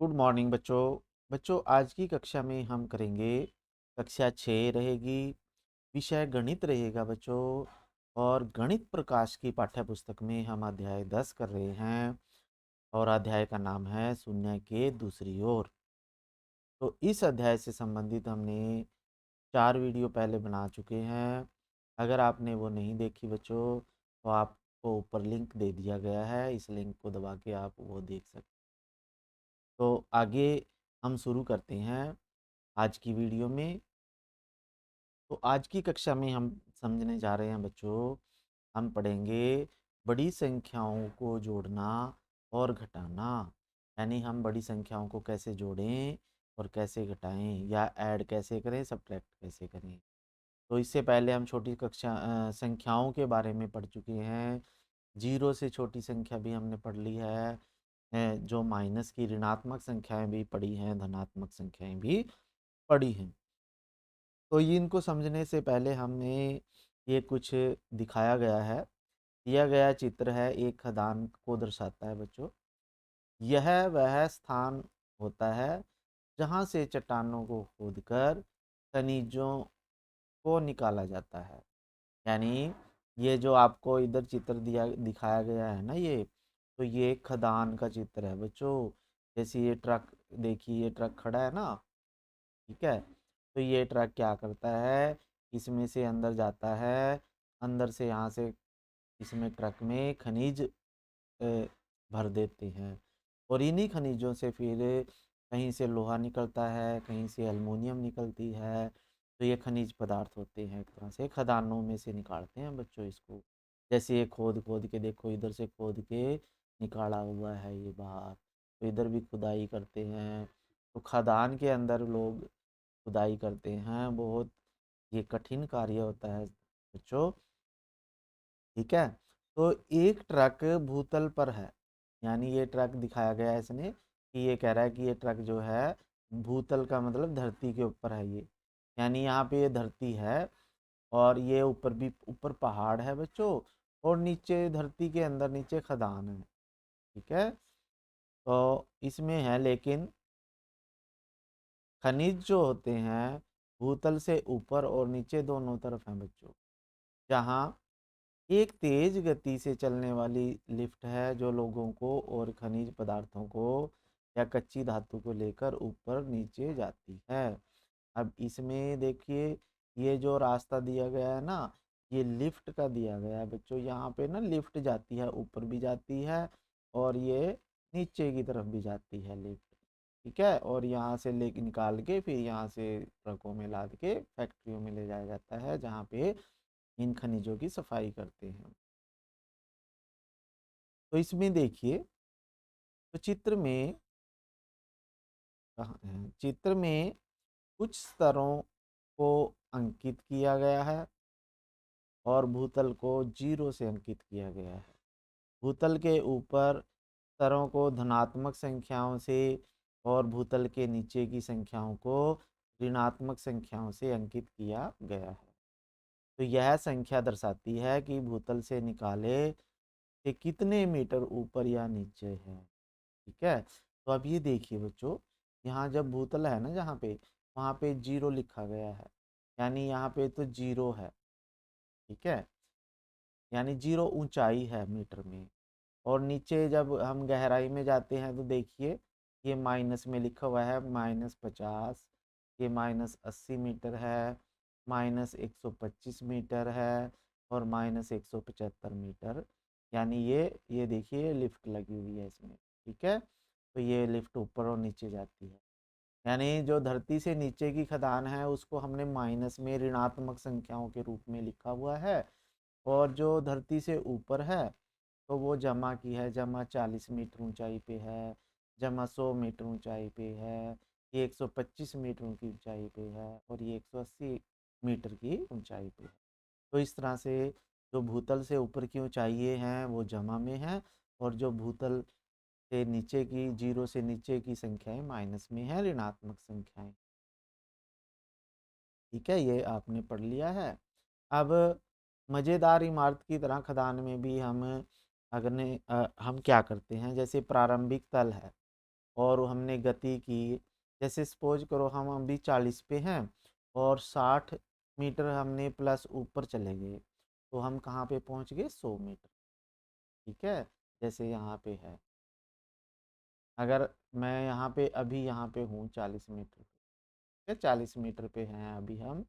Good morning बच्चों। बच्चों आज की कक्षा में हम करेंगे, कक्षा 6 रहेगी, विषय गणित रहेगा बच्चों। और गणित प्रकाश की पाठ्य पुस्तक में हम अध्याय 10 कर रहे हैं और अध्याय का नाम है शून्य के दूसरी ओर। तो इस अध्याय से संबंधित हमने 4 वीडियो पहले बना चुके हैं। अगर आपने वो नहीं देखी बच्चों तो आपको ऊपर लिंक दे दिया गया है, इस लिंक को दबा के आप वो देख सकते। तो आगे हम शुरू करते हैं आज की वीडियो में। तो आज की कक्षा में हम समझने जा रहे हैं बच्चों, हम पढ़ेंगे बड़ी संख्याओं को जोड़ना और घटाना। यानी हम बड़ी संख्याओं को कैसे जोड़ें और कैसे घटाएं, या ऐड कैसे करें, सब्ट्रैक्ट कैसे करें। तो इससे पहले हम छोटी संख्याओं के बारे में पढ़ चुके हैं। जीरो से छोटी संख्या भी हमने पढ़ ली है, जो माइनस की ऋणात्मक संख्याएं भी पढ़ी हैं, धनात्मक संख्याएं भी पढ़ी हैं। तो ये इनको समझने से पहले हमें ये कुछ दिखाया गया है। दिया गया चित्र है, एक खदान को दर्शाता है बच्चों। यह वह स्थान होता है जहाँ से चट्टानों को खोदकर खनिजों को निकाला जाता है। यानी ये जो आपको इधर चित्र दिखाया गया है ना, ये तो ये खदान का चित्र है बच्चों। जैसे ये ट्रक, देखिए ये ट्रक खड़ा है ना, ठीक है। तो ये ट्रक क्या करता है, इसमें से अंदर जाता है, अंदर से यहाँ से इसमें ट्रक में खनिज भर देते हैं। और इन्हीं खनिजों से फिर कहीं से लोहा निकलता है, कहीं से एल्युमिनियम निकलती है। तो ये खनिज पदार्थ होते हैं, एक तरह से खदानों में से निकालते हैं बच्चों इसको। जैसे ये खोद खोद के देखो, इधर से खोद के निकाला हुआ है ये बाहर। तो इधर भी खुदाई करते हैं। तो खदान के अंदर लोग खुदाई करते हैं, बहुत ये कठिन कार्य होता है बच्चों, ठीक है। तो एक ट्रक भूतल पर है, यानी ये ट्रक दिखाया गया है इसने कि ये कह रहा है कि ये ट्रक जो है भूतल का मतलब धरती के ऊपर है ये। यानी यहाँ पे ये धरती है और ये ऊपर भी, ऊपर पहाड़ है बच्चों, और नीचे धरती के अंदर नीचे खदान है, ठीक है। तो इसमें है, लेकिन खनिज जो होते हैं भूतल से ऊपर और नीचे दोनों तरफ हैं बच्चों। जहाँ एक तेज गति से चलने वाली लिफ्ट है जो लोगों को और खनिज पदार्थों को या कच्ची धातु को लेकर ऊपर नीचे जाती है। अब इसमें देखिए, ये जो रास्ता दिया गया है ना, ये लिफ्ट का दिया गया है बच्चों। यहाँ पे ना लिफ्ट जाती है, ऊपर भी जाती है और ये नीचे की तरफ भी जाती है लिफ्ट, ठीक है। और यहाँ से लेके निकाल के फिर यहाँ से ट्रकों में लाद के फैक्ट्रियों में ले जाया जाता है, जहाँ पे इन खनिजों की सफाई करते हैं। तो इसमें देखिए, तो चित्र में कहाँ है, चित्र में कुछ स्तरों को अंकित किया गया है और भूतल को जीरो से अंकित किया गया है। भूतल के ऊपर स्तरों को धनात्मक संख्याओं से और भूतल के नीचे की संख्याओं को ऋणात्मक संख्याओं से अंकित किया गया है। तो यह संख्या दर्शाती है कि भूतल से निकाले कि कितने मीटर ऊपर या नीचे है, ठीक है। तो अब ये देखिए बच्चों, यहाँ जब भूतल है ना, जहाँ पे, वहाँ पे जीरो लिखा गया है, यानी यहाँ पे तो जीरो है, ठीक है। यानी जीरो ऊंचाई है मीटर में। और नीचे जब हम गहराई में जाते हैं तो देखिए, ये माइनस में लिखा हुआ है, -50, ये -80 मीटर है, -125 मीटर है, और -175 मीटर। यानी ये देखिए लिफ्ट लगी हुई है इसमें, ठीक है। तो ये लिफ्ट ऊपर और नीचे जाती है। यानी जो धरती से नीचे की खदान है उसको हमने माइनस में ऋणात्मक संख्याओं के रूप में लिखा हुआ है, और जो धरती से ऊपर है तो वो जमा की है, जमा 40 मीटर ऊंचाई पे है, जमा 100 मीटर ऊंचाई पे है, ये 125 मीटर की ऊंचाई पे है, और ये 180 मीटर की ऊंचाई पे है। तो इस तरह से जो भूतल से ऊपर की ऊंचाइयाँ हैं वो जमा में है, और जो भूतल से नीचे की, जीरो से नीचे की संख्याएं माइनस में है, ऋणात्मक संख्याएं, ठीक है। ये आपने पढ़ लिया है। अब मज़ेदार इमारत की तरह खदान में भी हम, हम क्या करते हैं, जैसे प्रारंभिक तल है और हमने गति की, जैसे सपोज करो हम अभी 40 पे हैं और 60 मीटर हमने प्लस ऊपर चले गए, तो हम कहाँ पे पहुँच गए, 100 मीटर। ठीक है, जैसे यहाँ पे है, अगर मैं यहाँ पे अभी यहाँ पे हूँ 40 मीटर पे, 40 मीटर पे हैं अभी हम,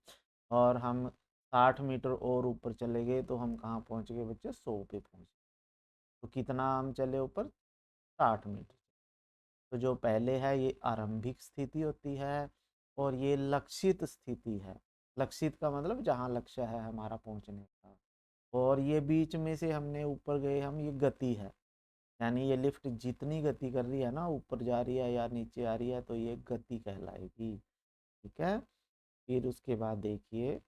और हम 60 मीटर और ऊपर चले गए तो हम कहाँ पहुँच गए बच्चे, 100 पे पहुँच गए। तो कितना हम चले ऊपर, 60 मीटर। तो जो पहले है ये आरंभिक स्थिति होती है, और ये लक्षित स्थिति है। लक्षित का मतलब जहाँ लक्ष्य है हमारा पहुँचने का, और ये बीच में से हमने ऊपर गए हम, ये गति है। यानी ये लिफ्ट जितनी गति कर रही है ना, ऊपर जा रही है या नीचे आ रही है, तो ये गति कहलाएगी। ठीक है, फिर उसके बाद देखिए,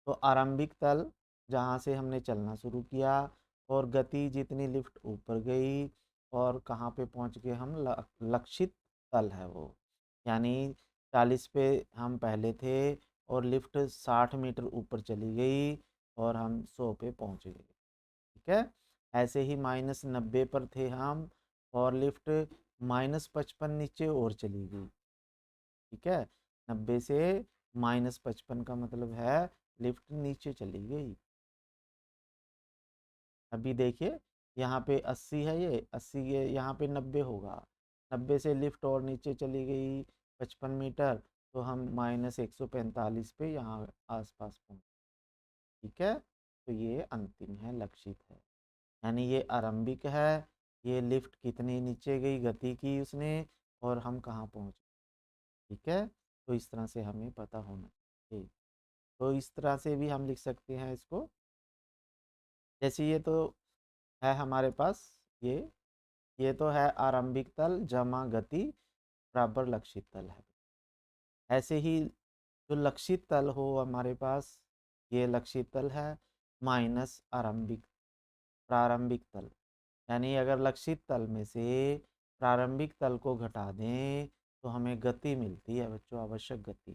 तो आरंभिक तल जहाँ से हमने चलना शुरू किया, और गति जितनी लिफ्ट ऊपर गई, और कहाँ पे पहुँच गए हम, लक्षित तल है वो। यानी 40 पे हम पहले थे, और लिफ्ट 60 मीटर ऊपर चली गई, और हम 100 पे पहुँच गए। ठीक है, ऐसे ही -90 पर थे हम, और लिफ्ट -55 नीचे और चली गई। ठीक है, 90 से -55 का मतलब है लिफ्ट नीचे चली गई। अभी देखिए, यहाँ पे 80 है, ये 80 ये यहाँ पे 90 होगा, 90 से लिफ्ट और नीचे चली गई 55 मीटर, तो हम -145 पे यहाँ आसपास पहुँच। ठीक है, तो ये अंतिम है, लक्षित है। यानी ये आरंभिक है, ये लिफ्ट कितनी नीचे गई, गति की उसने, और हम कहाँ पहुँचे। ठीक है, तो इस तरह से हमें पता होना चाहिए। तो इस तरह से भी हम लिख सकते हैं इसको, जैसे ये तो है हमारे पास, ये तो है आरंभिक तल जमा गति बराबर लक्षित तल है। ऐसे ही जो लक्षित तल हो हमारे पास, ये लक्षित तल है माइनस आरंभिक प्रारंभिक तल। यानी अगर लक्षित तल में से प्रारंभिक तल को घटा दें तो हमें गति मिलती है बच्चों, आवश्यक गति।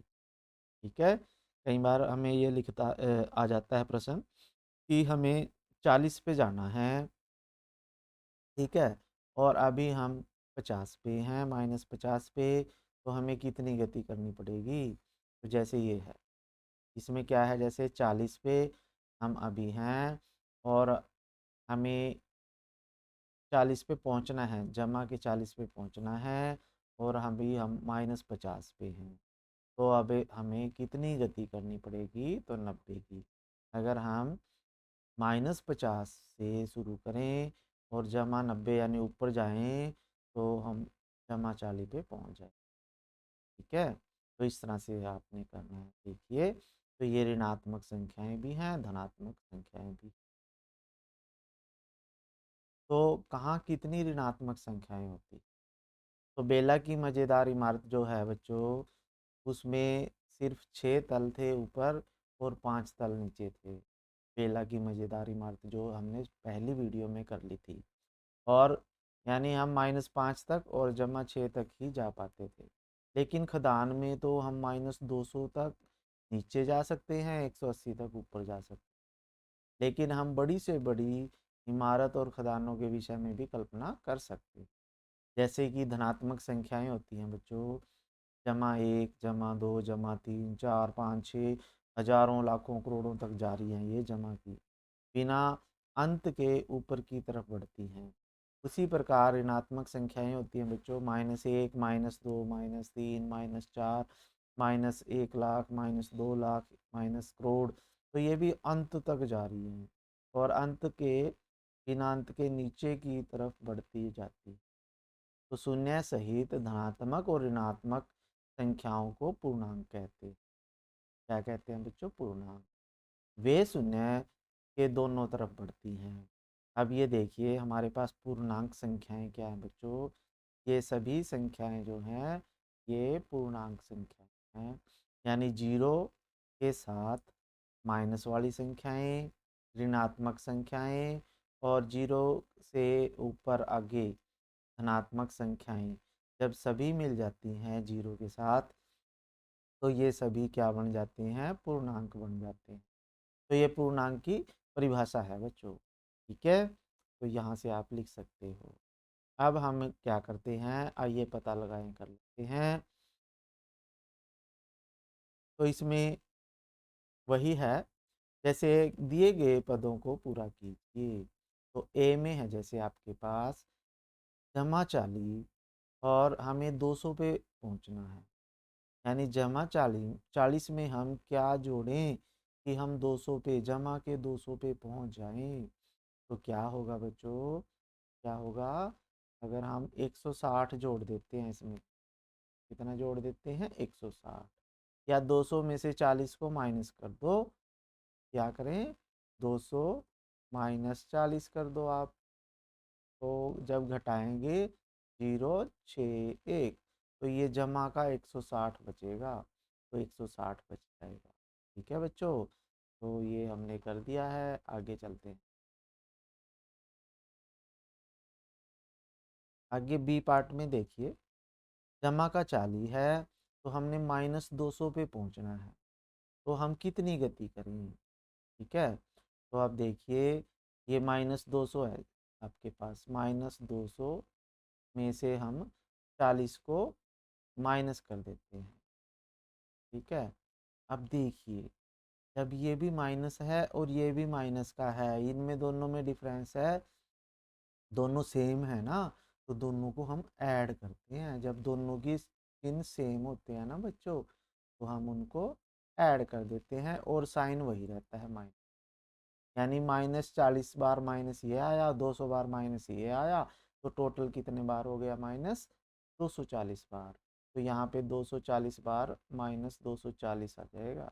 ठीक है, कई बार हमें ये आ जाता है प्रश्न कि हमें 40 पे जाना है, ठीक है, और अभी हम 50 पे हैं, -50 पे, तो हमें कितनी गति करनी पड़ेगी। तो जैसे ये है, इसमें क्या है, जैसे 40 पे हम अभी हैं, और हमें 40 पे पहुंचना है, जमा के 40 पे पहुंचना है, और अभी हम -50 पे हैं, तो अब हमें कितनी गति करनी पड़ेगी, तो 90 की। अगर हम -50 से शुरू करें और जमा 90 यानी ऊपर जाएं, तो हम जमा 40 पे पहुंच जाए। ठीक है, तो इस तरह से आपने करना है। देखिए, तो ये ऋणात्मक संख्याएं भी हैं, धनात्मक संख्याएं भी। तो कहाँ कितनी ऋणात्मक संख्याएं होती, तो बेला की मज़ेदार इमारत जो है बच्चों, उसमें सिर्फ 6 तल थे ऊपर और 5 तल नीचे थे। बेला की मज़ेदार इमारत जो हमने पहली वीडियो में कर ली थी, और यानी हम -5 तक और जमा 6 तक ही जा पाते थे। लेकिन खदान में तो हम -200 तक नीचे जा सकते हैं, 180 तक ऊपर जा सकते हैं। लेकिन हम बड़ी से बड़ी इमारत और खदानों के विषय में भी कल्पना कर सकते हैं। जैसे कि धनात्मक संख्याएं होती हैं बच्चों, जमा 1 जमा 2 जमा 3 4 5 6, हजारों लाखों करोड़ों तक जा रही हैं ये जमा की, बिना अंत के ऊपर की तरफ बढ़ती हैं। उसी प्रकार ऋणात्मक संख्याएं होती हैं बच्चों, -1 -2 -3 -4 -1 लाख -2 लाख -करोड़, तो ये भी अंत तक जा रही हैं, और अंत के बिना अंत के नीचे की तरफ बढ़ती जाती। तो शून्य सहित धनात्मक और ऋणात्मक संख्याओं को पूर्णांक कहते हैं। क्या कहते हैं बच्चों, पूर्णांक। वे शून्य के दोनों तरफ बढ़ती हैं। अब ये देखिए, हमारे पास पूर्णांक संख्याएं क्या हैं बच्चों, ये सभी संख्याएं जो हैं ये पूर्णांक संख्याएं हैं। यानी जीरो के साथ माइनस वाली संख्याएं, ऋणात्मक संख्याएं, और जीरो से ऊपर आगे धनात्मक संख्याएं, जब सभी मिल जाती हैं जीरो के साथ, तो ये सभी क्या बन जाते हैं, पूर्णांक बन जाते हैं। तो ये पूर्णांक की परिभाषा है बच्चों। ठीक है, तो यहाँ से आप लिख सकते हो। अब हम क्या करते हैं, आइए पता लगाएं कर लेते हैं। तो इसमें वही है, जैसे दिए गए पदों को पूरा कीजिए। तो ए में है जैसे आपके पास जमा 40 और हमें 200 पे पहुंचना है, यानी जमा 40 में हम क्या जोड़ें कि हम 200 पे जमा के 200 पे पहुंच जाएं। तो क्या होगा बच्चों, क्या होगा, अगर हम 160 जोड़ देते हैं इसमें, कितना जोड़ देते हैं 160, या 200 में से 40 को माइनस कर दो, क्या करें 200 माइनस 40 कर दो आप। तो जब घटाएंगे 061, तो ये जमा का 160 बचेगा, तो 160 बच जाएगा। ठीक है बच्चों, तो ये हमने कर दिया है, आगे चलते हैं। आगे बी पार्ट में देखिए, जमा का 40 है, तो हमने -200 पे पहुंचना है, तो हम कितनी गति करें। ठीक है, तो आप देखिए, ये -200 है आपके पास, -200 में से हम 40 को माइनस कर देते हैं। ठीक है, अब देखिए, जब ये भी माइनस है और ये भी माइनस का है, इनमें दोनों में डिफरेंस है, दोनों सेम है ना, तो दोनों को हम ऐड करते हैं। जब दोनों की चिन्ह सेम होते हैं ना बच्चों, तो हम उनको ऐड कर देते हैं और साइन वही रहता है माइनस, यानी -40 बार माइनस ये आया, 200 बार माइनस ये आया, तो टोटल कितने बार हो गया माइनस, 240 बार। तो यहाँ पे 240 बार -240 आ जाएगा।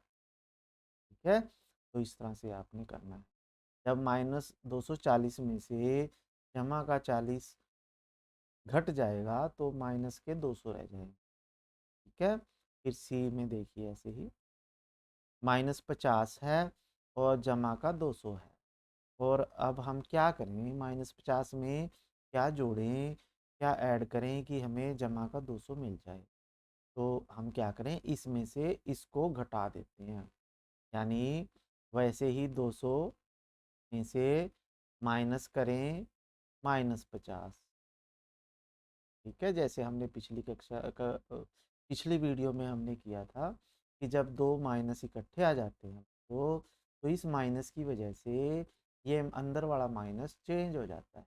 ठीक है, तो इस तरह से आपने करना है। जब -240 में से जमा का 40 घट जाएगा, तो माइनस के 200 रह जाएंगे। ठीक है, फिर सी में देखिए ऐसे ही, -50 है और जमा का 200 है, और अब हम क्या करें, -50 में क्या जोड़ें, क्या ऐड करें कि हमें जमा का 200 मिल जाए। तो हम क्या करें, इसमें से इसको घटा देते हैं, यानी वैसे ही 200 में से माइनस करें -50। ठीक है, जैसे हमने पिछली कक्षा का पिछली वीडियो में हमने किया था कि जब दो माइनस इकट्ठे आ जाते हैं, तो इस माइनस की वजह से ये अंदर वाला माइनस चेंज हो जाता है।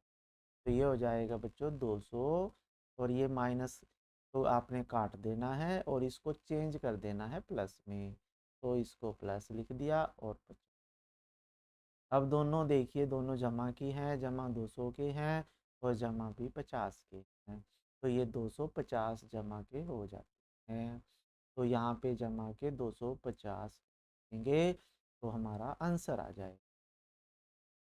तो ये हो जाएगा बच्चों 200, और ये माइनस तो आपने काट देना है और इसको चेंज कर देना है प्लस में, तो इसको प्लस लिख दिया और अब दोनों देखिए, दोनों जमा की हैं, जमा 200 के हैं और जमा भी 50 के हैं, तो ये 250 जमा के हो जाते हैं। तो यहाँ पे जमा के 250 देंगे, तो हमारा आंसर आ जाए।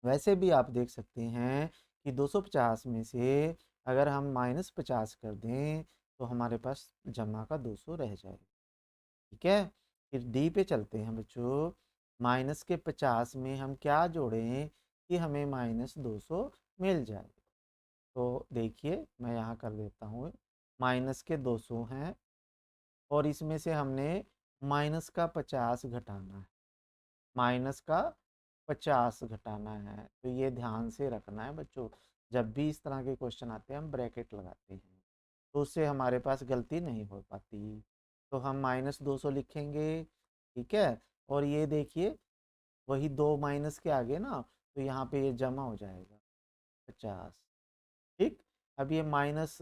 वैसे भी आप देख सकते हैं कि 250 में से अगर हम -50 कर दें, तो हमारे पास जमा का 200 रह जाएगा। ठीक है, फिर डी पे चलते हैं बच्चों। -50 में हम क्या जोड़ें कि हमें -200 मिल जाए। तो देखिए, मैं यहाँ कर देता हूँ, माइनस के 200 हैं और इसमें से हमने माइनस का 50 घटाना है, माइनस का 50 घटाना है। तो ये ध्यान से रखना है बच्चों, जब भी इस तरह के क्वेश्चन आते हैं हम ब्रैकेट लगाते हैं, तो उससे हमारे पास गलती नहीं हो पाती। तो हम -200 लिखेंगे। ठीक है, और ये देखिए, वही दो माइनस के आगे ना, तो यहाँ पे ये जमा हो जाएगा 50। ठीक, अब ये माइनस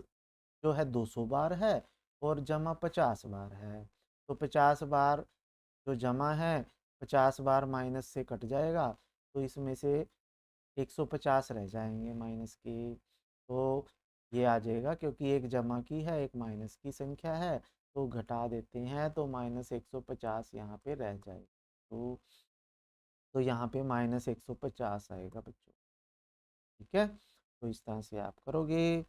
जो है 200 बार है और जमा 50 बार है, तो 50 बार जो जमा है 50 बार माइनस से कट जाएगा, तो इसमें से 150 रह जाएंगे माइनस के। तो ये आ जाएगा, क्योंकि एक जमा की है एक माइनस की संख्या है, तो घटा देते हैं, तो -150 यहाँ पे रह जाएगा। तो यहाँ पे -150 आएगा बच्चों। ठीक है, तो इस तरह से आप करोगे।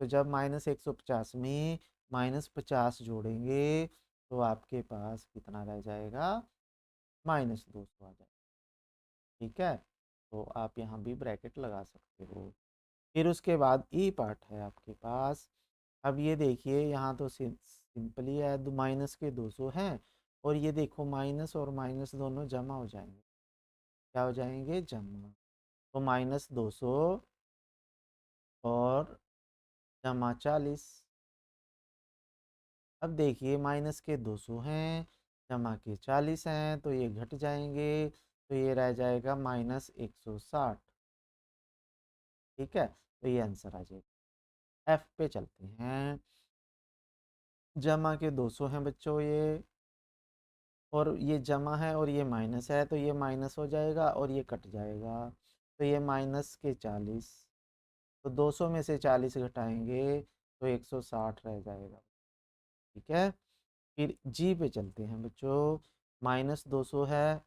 तो जब -150 में -50 जोड़ेंगे, तो आपके पास कितना रह जाएगा, -200 आ जाएगा। ठीक है, तो आप यहाँ भी ब्रैकेट लगा सकते हो। फिर उसके बाद ई पार्ट है आपके पास। अब ये देखिए, यहाँ तो सिंपली है, माइनस के 200 हैं, और ये देखो माइनस और माइनस दोनों जमा हो जाएंगे। क्या हो जाएंगे, जमा। तो -200 और जमा 40। अब देखिए माइनस के 200 हैं, जमा के 40 हैं, तो ये घट जाएंगे, तो ये रह जाएगा -160। ठीक है, तो ये आंसर आ जाएगा। एफ पे चलते हैं। जमा के 200 हैं बच्चों ये, और ये जमा है और ये माइनस है, तो ये माइनस हो जाएगा और ये कट जाएगा, तो ये -40। तो 200 में से 40 घटाएंगे तो 160 रह जाएगा। ठीक है, फिर जी पे चलते हैं बच्चों। -200 है,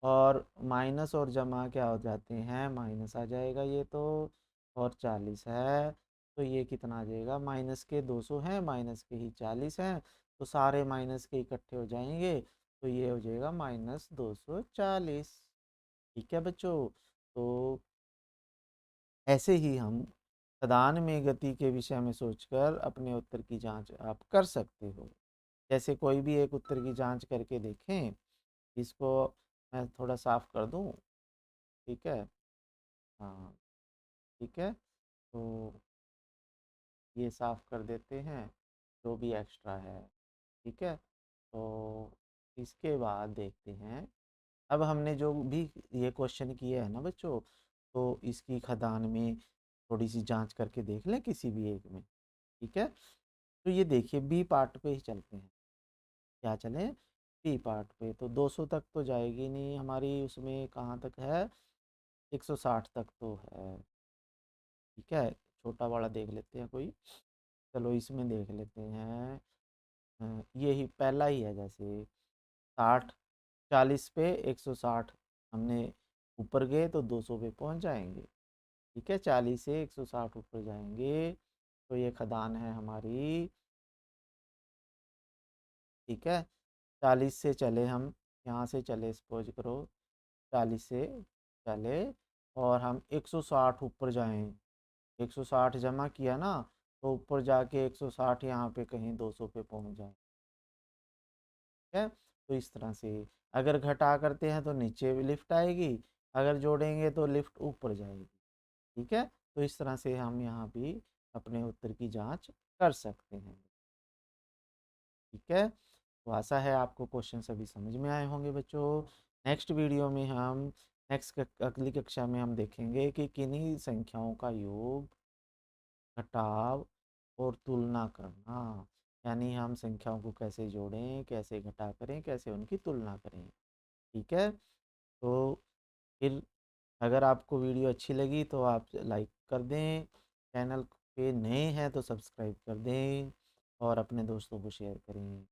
और माइनस और जमा क्या हो जाते हैं, माइनस आ जाएगा ये तो, और 40 है, तो ये कितना आ जाएगा, माइनस के 200 हैं, माइनस के ही 40 हैं, तो सारे माइनस के इकट्ठे हो जाएंगे, तो ये हो जाएगा -240। ठीक है बच्चों, तो ऐसे ही हम खदान में गति के विषय में सोचकर अपने उत्तर की जांच आप कर सकते हो। जैसे कोई भी एक उत्तर की जांच करके देखें, इसको मैं थोड़ा साफ कर दूं। ठीक है, हाँ, ठीक है, तो ये साफ कर देते हैं, जो भी एक्स्ट्रा है। ठीक है, तो इसके बाद देखते हैं, अब हमने जो भी ये क्वेश्चन किया है ना बच्चों, तो इसकी खदान में थोड़ी सी जांच करके देख लें किसी भी एक में। ठीक है, तो ये देखिए बी पार्ट पे ही चलते हैं। क्या चलें, बी पार्ट पे, तो 200 तक तो जाएगी नहीं हमारी, उसमें कहाँ तक है, 160 तक तो है। ठीक है, छोटा बड़ा देख लेते हैं कोई, चलो इसमें देख लेते हैं। ये ही पहला ही है, जैसे 60, 40 पे 160, हमने ऊपर गए तो 200 पे पहुंच जाएंगे। ठीक है, 40 से 160 ऊपर जाएंगे, तो ये खदान है हमारी। ठीक है, 40 से चले हम, यहाँ से चले, सपोज करो 40 से चले और हम 160 ऊपर जाएं, 160 जमा किया ना, तो ऊपर जाके 160 यहाँ पे कहीं 200 पे पहुँच जाए। ठीक है, तो इस तरह से अगर घटा करते हैं तो नीचे भी लिफ्ट आएगी, अगर जोड़ेंगे तो लिफ्ट ऊपर जाएगी। ठीक है, तो इस तरह से हम यहाँ भी अपने उत्तर की जांच कर सकते हैं। ठीक है, तो आशा है आपको क्वेश्चन सभी समझ में आए होंगे बच्चों। नेक्स्ट वीडियो में हम अगली कक्षा में हम देखेंगे कि किन्हीं संख्याओं का योग, घटाव और तुलना करना, यानी हम संख्याओं को कैसे जोड़ें, कैसे घटा करें, कैसे उनकी तुलना करें। ठीक है, तो फिर अगर आपको वीडियो अच्छी लगी तो आप लाइक कर दें, चैनल पे नए हैं तो सब्सक्राइब कर दें, और अपने दोस्तों को शेयर करें।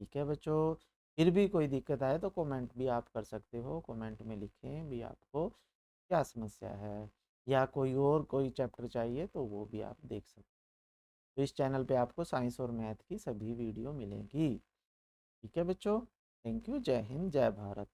ठीक है बच्चों, फिर भी कोई दिक्कत आए तो कमेंट भी आप कर सकते हो, कमेंट में लिखें भी आपको क्या समस्या है, या कोई और कोई चैप्टर चाहिए तो वो भी आप देख सकते हैं। तो इस चैनल पे आपको साइंस और मैथ की सभी वीडियो मिलेंगी। ठीक है बच्चों, थैंक यू, जय हिंद, जय भारत।